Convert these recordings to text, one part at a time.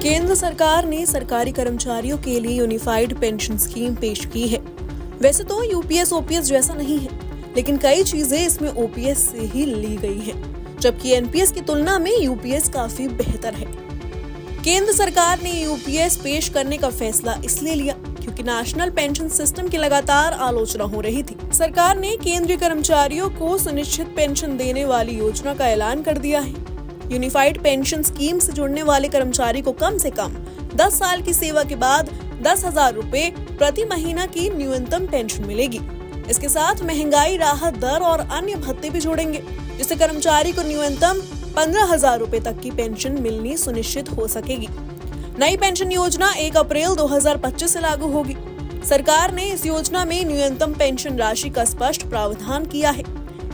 केंद्र सरकार ने सरकारी कर्मचारियों के लिए यूनिफाइड पेंशन स्कीम पेश की है। वैसे तो यूपीएस ओपीएस जैसा नहीं है, लेकिन कई चीजें इसमें ओपीएस से ही ली गई हैं, जबकि एनपीएस की तुलना में यूपीएस काफी बेहतर है। केंद्र सरकार ने यूपीएस पेश करने का फैसला इसलिए लिया क्योंकि नेशनल पेंशन सिस्टम की लगातार आलोचना हो रही थी। सरकार ने केंद्रीय कर्मचारियों को सुनिश्चित पेंशन देने वाली योजना का ऐलान कर दिया है। यूनिफाइड पेंशन स्कीम से जुड़ने वाले कर्मचारी को कम से कम 10 साल की सेवा के बाद 10,000 रुपए प्रति महीना की न्यूनतम पेंशन मिलेगी। इसके साथ महंगाई राहत दर और अन्य भत्ते भी जोड़ेंगे, जिससे कर्मचारी को न्यूनतम 15,000 रुपए तक की पेंशन मिलनी सुनिश्चित हो सकेगी। नई पेंशन योजना 1 अप्रैल 2025 से लागू होगी। सरकार ने इस योजना में न्यूनतम पेंशन राशि का स्पष्ट प्रावधान किया है।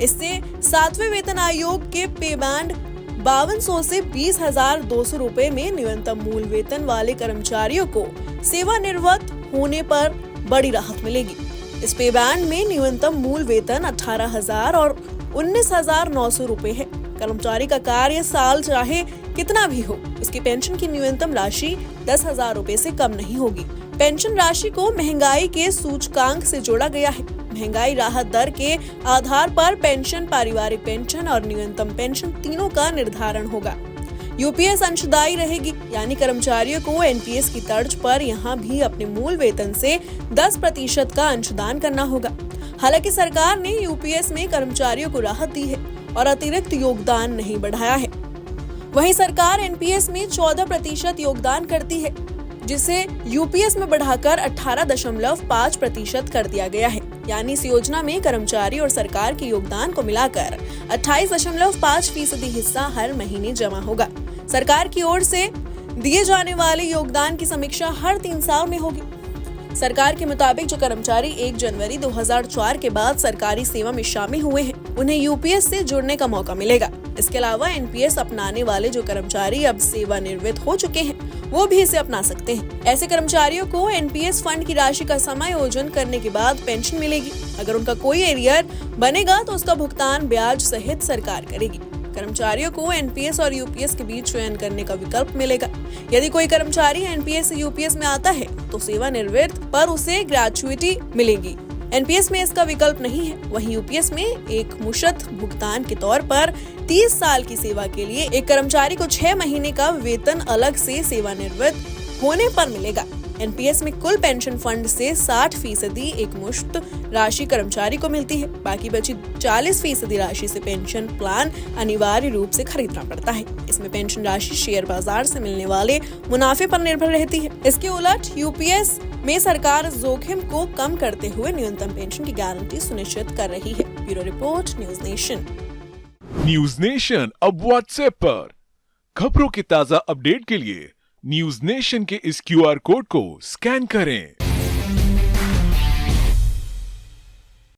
इससे 7वें वेतन आयोग के पे बैंड 5200 से 20,200 रुपए में न्यूनतम मूल वेतन वाले कर्मचारियों को सेवानिवृत्त होने पर बड़ी राहत मिलेगी। इस पे बैंड में न्यूनतम मूल वेतन 18,000 और 19,900 रुपए है। कर्मचारी का कार्य साल चाहे कितना भी हो, उसकी पेंशन की न्यूनतम राशि 10,000 रुपए से कम नहीं होगी। पेंशन राशि को महंगाई के सूचकांक से जोड़ा गया है। महंगाई राहत दर के आधार पर पेंशन, पारिवारिक पेंशन और न्यूनतम पेंशन तीनों का निर्धारण होगा। यूपीएस अंशदायी रहेगी, यानी कर्मचारियों को एनपीएस की तर्ज पर यहाँ भी अपने मूल वेतन से 10% का अंशदान करना होगा। हालांकि सरकार ने यूपीएस में कर्मचारियों को राहत दी है और अतिरिक्त योगदान नहीं बढ़ाया है। वहीं सरकार एनपीएस में 14% योगदान करती है, जिसे यूपीएस में बढ़ाकर 18.5% कर दिया गया है। यानी इस योजना में कर्मचारी और सरकार के योगदान को मिलाकर 28.5% हिस्सा हर महीने जमा होगा। सरकार की ओर से दिए जाने वाले योगदान की समीक्षा हर 3 साल में होगी। सरकार के मुताबिक जो कर्मचारी 1 जनवरी 2004 के बाद सरकारी सेवा में शामिल हुए हैं, उन्हें यूपीएस से जुड़ने का मौका मिलेगा। इसके अलावा एनपीएस अपनाने वाले जो कर्मचारी अब सेवानिवृत्त हो चुके हैं, वो भी इसे अपना सकते हैं। ऐसे कर्मचारियों को एनपीएस फंड की राशि का समायोजन करने के बाद पेंशन मिलेगी। अगर उनका कोई एरियर बनेगा तो उसका भुगतान ब्याज सहित सरकार करेगी। कर्मचारियों को एनपीएस और यूपीएस के बीच चयन करने का विकल्प मिलेगा। यदि कोई कर्मचारी एनपीएस से यूपीएस में आता है तो सेवानिवृत्त पर उसे ग्रेच्युइटी मिलेगी। एनपीएस में इसका विकल्प नहीं है। वहीं यूपीएस में एक मुश्त भुगतान के तौर पर 30 साल की सेवा के लिए एक कर्मचारी को 6 महीने का वेतन अलग से सेवानिवृत्त होने पर मिलेगा। एनपीएस में कुल पेंशन फंड से 60% एक मुश्त राशि कर्मचारी को मिलती है। बाकी बची 40% राशि से पेंशन प्लान अनिवार्य रूप से खरीदना पड़ता है। इसमें पेंशन राशि शेयर बाजार से मिलने वाले मुनाफे पर निर्भर रहती है। इसके उलट यूपीएस में सरकार जोखिम को कम करते हुए न्यूनतम पेंशन की गारंटी सुनिश्चित कर रही है। Bureau report, news nation. News nation अब व्हाट्सएप पर खबरों के ताजा अपडेट के लिए न्यूज नेशन के इस क्यूआर कोड को स्कैन करें।